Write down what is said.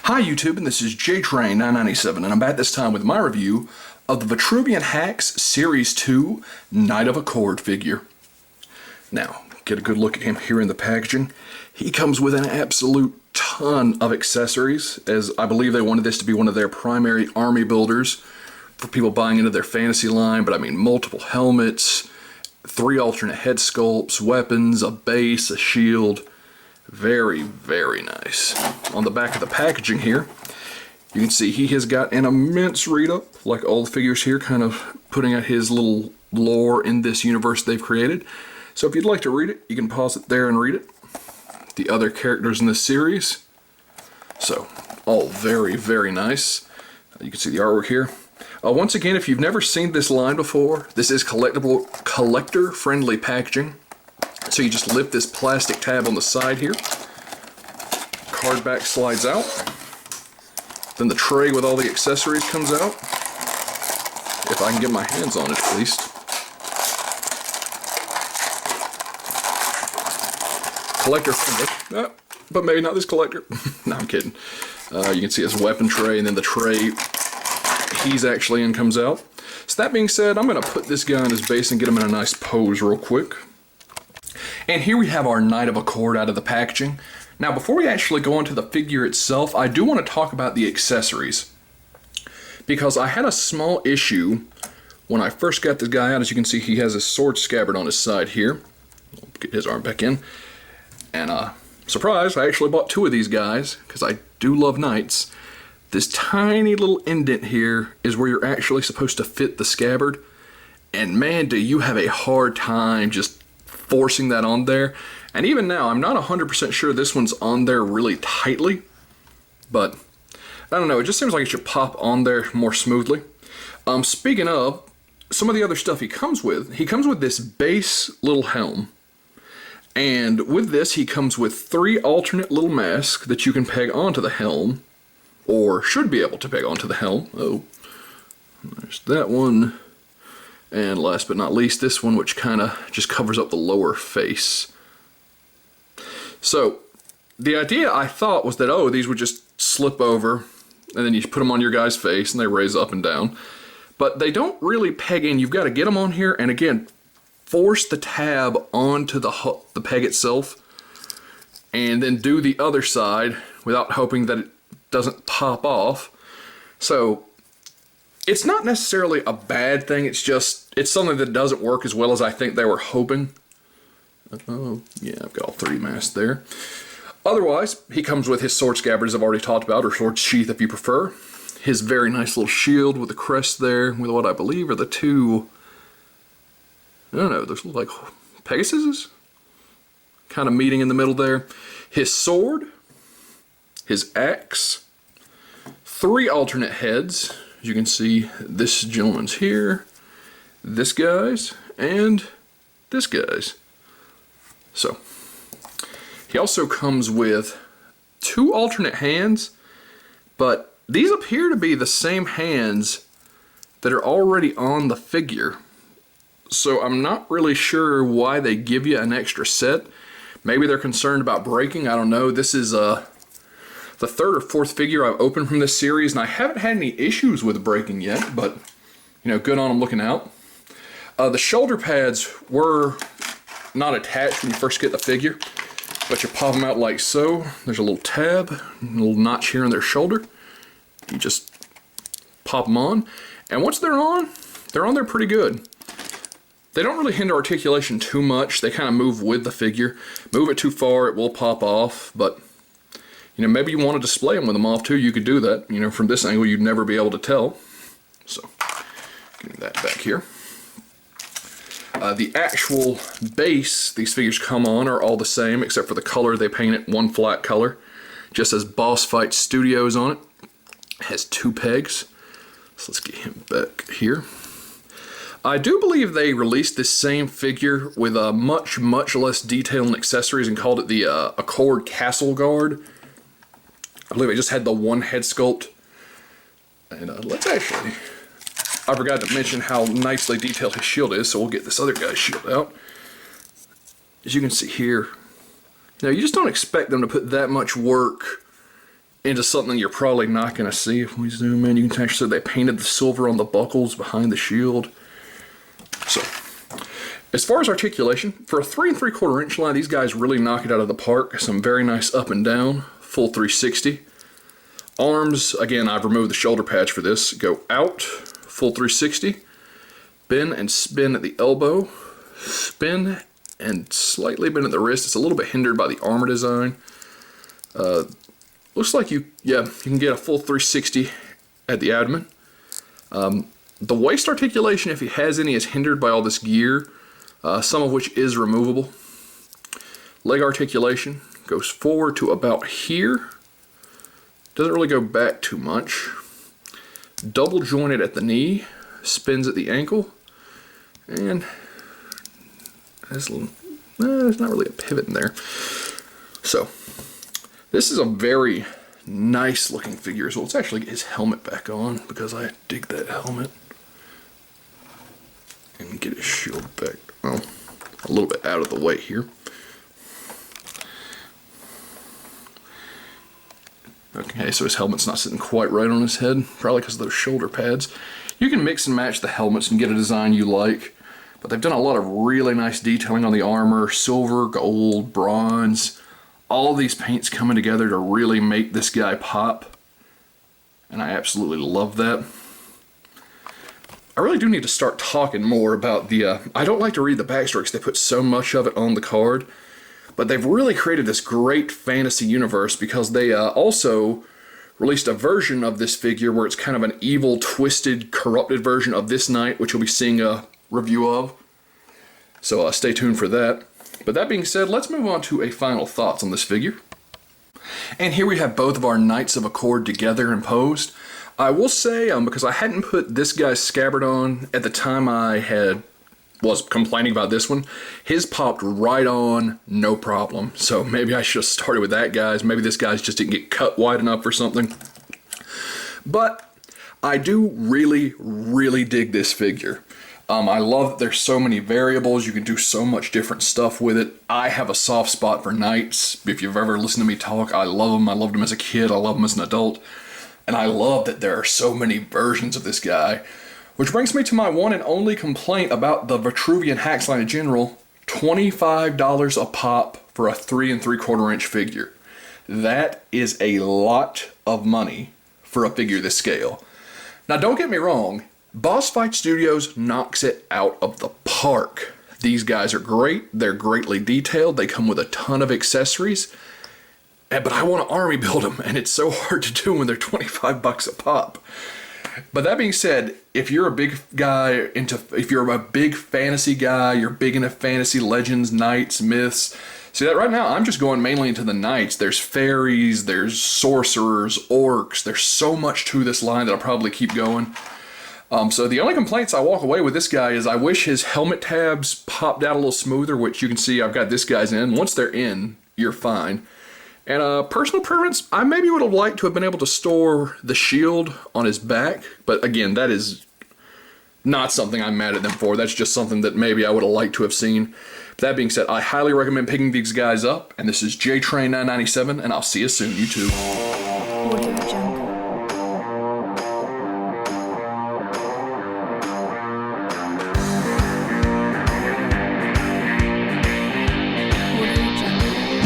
Hi YouTube, and this is JTrain997, and I'm back this time with my review of the Vitruvian Hacks Series 2 Knight of Accord figure. Now, get a good look at him here in the packaging. He comes with an absolute ton of accessories, as I believe they wanted this to be one of their primary army builders for people buying into their fantasy line, but I mean multiple helmets, 3 alternate head sculpts, weapons, a base, a shield. Very, very nice. On the back of the packaging here, you can see he has got an immense read-up, like all the figures here, kind of putting out his little lore in this universe they've created. So if you'd like to read it, you can pause it there and read it. The other characters in this series. So, all very, very nice. You can see the artwork here. Once again, if you've never seen this line before, this is collector-friendly packaging. So you just lift this plastic tab on the side here. Card back slides out. Then the tray with all the accessories comes out. If I can get my hands on it at least. Collector friendly. But maybe not this collector. No, I'm kidding. You can see his weapon tray, and then the tray he's actually in comes out. So that being said, I'm going to put this guy in his base and get him in a nice pose real quick. And here we have our Knight of Accord out of the packaging. Now before we actually go into the figure itself, I do want to talk about the accessories. Because I had a small issue when I first got this guy out. As you can see, he has a sword scabbard on his side here. I'll get his arm back in. And surprise, I actually bought 2 of these guys, because I do love knights. This tiny little indent here is where you're actually supposed to fit the scabbard. And man, do you have a hard time just forcing that on there. And even now, I'm not 100% sure this one's on there really tightly, but I don't know, it just seems like it should pop on there more smoothly. Speaking of, some of the other stuff he comes with this base little helm. And with this, he comes with 3 alternate little masks that you can peg onto the helm, or should be able to peg onto the helm. Oh, there's that one. And last but not least, this one, which kind of just covers up the lower face. So, the idea I thought was that, oh, these would just slip over, and then you put them on your guy's face, and they raise up and down. But they don't really peg in. You've got to get them on here, and again, force the tab onto the peg itself, and then do the other side without hoping that it doesn't pop off. So, it's not necessarily a bad thing, it's something that doesn't work as well as I think they were hoping. Oh, yeah, I've got all 3 masks there. Otherwise, he comes with his sword scabbard, as I've already talked about, or sword sheath if you prefer. His very nice little shield with a crest there, with what I believe are the 2, I don't know, those look like Pegasuses? Kind of meeting in the middle there. His sword, his axe, 3 alternate heads. As you can see, this gentleman's here, this guy's, and this guy's. So, he also comes with 2 alternate hands, but these appear to be the same hands that are already on the figure. So I'm not really sure why they give you an extra set. Maybe they're concerned about breaking, I don't know. This is the 3rd or 4th figure I've opened from this series, and I haven't had any issues with breaking yet, but, you know, good on them looking out. The shoulder pads were not attached when you first get the figure, but you pop them out like so. There's a little tab, a little notch here on their shoulder. You just pop them on, and once they're on there pretty good. They don't really hinder articulation too much. They kind of move with the figure. Move it too far, it will pop off, but you know, maybe you want to display them with them off too, you could do that. You know, from this angle, you'd never be able to tell. So, getting that back here. The actual base these figures come on are all the same, except for the color. They paint it one flat color. Just as Boss Fight Studios on it. It has 2 pegs. So let's get him back here. I do believe they released this same figure with a much less detail and accessories and called it the Accord Castle Guard. I believe it just had the 1 head sculpt. And let's actually, I forgot to mention how nicely detailed his shield is, so we'll get this other guy's shield out. As you can see here, you know, you just don't expect them to put that much work into something you're probably not going to see if we zoom in. You can actually see they painted the silver on the buckles behind the shield. So, as far as articulation, for a 3 3/4 inch line, these guys really knock it out of the park. Some very nice up and down, full 360. Arms, again, I've removed the shoulder pads for this. Go out, full 360. Bend and spin at the elbow. Spin and slightly bend at the wrist. It's a little bit hindered by the armor design. Looks like you can get a full 360 at the abdomen. The waist articulation, if he has any, is hindered by all this gear, some of which is removable. Leg articulation goes forward to about here. Doesn't really go back too much. Double jointed at the knee, spins at the ankle, and there's not really a pivot in there. So, this is a very nice looking figure as well. Let's actually get his helmet back on because I dig that helmet. And get his shield back, well, a little bit out of the way here. Okay, so his helmet's not sitting quite right on his head, probably because of those shoulder pads. You can mix and match the helmets and get a design you like, but they've done a lot of really nice detailing on the armor, silver, gold, bronze, all these paints coming together to really make this guy pop, and I absolutely love that. I really do need to start talking more about the, I don't like to read the backstory because they put so much of it on the card, but they've really created this great fantasy universe because they also released a version of this figure where it's kind of an evil, twisted, corrupted version of this knight, which you'll be seeing a review of. So stay tuned for that. But that being said, let's move on to a final thoughts on this figure. And here we have both of our Knights of Accord together and posed. I will say, because I hadn't put this guy's scabbard on at the time was complaining about this one, his popped right on, no problem. So maybe I should have started with that guy's. Maybe this guy's just didn't get cut wide enough or something. But I do really, really dig this figure. I love that there's so many variables. You can do so much different stuff with it. I have a soft spot for knights. If you've ever listened to me talk, I love them. I loved them as a kid. I love them as an adult. And I love that there are so many versions of this guy. Which brings me to my one and only complaint about the Vitruvian hacks line in general. $25 a pop for a 3 3/4 inch figure. That is a lot of money for a figure this scale. Now don't get me wrong, Boss Fight Studios knocks it out of the park. These guys are great, they're greatly detailed, they come with a ton of accessories, but I want to army build them, and it's so hard to do when they're 25 bucks a pop. But that being said, if you're a big guy if you're a big fantasy guy, you're big into fantasy legends, knights, myths. See that right now, I'm just going mainly into the knights. There's fairies, there's sorcerers, orcs. There's so much to this line that I'll probably keep going. So the only complaints I walk away with this guy is I wish his helmet tabs popped out a little smoother, which you can see I've got this guy's in. Once they're in, you're fine. And personal preference, I maybe would have liked to have been able to store the shield on his back, but again, that is not something I'm mad at them for. That's just something that maybe I would have liked to have seen. But that being said, I highly recommend picking these guys up, and this is JTrain997, and I'll see you soon, YouTube.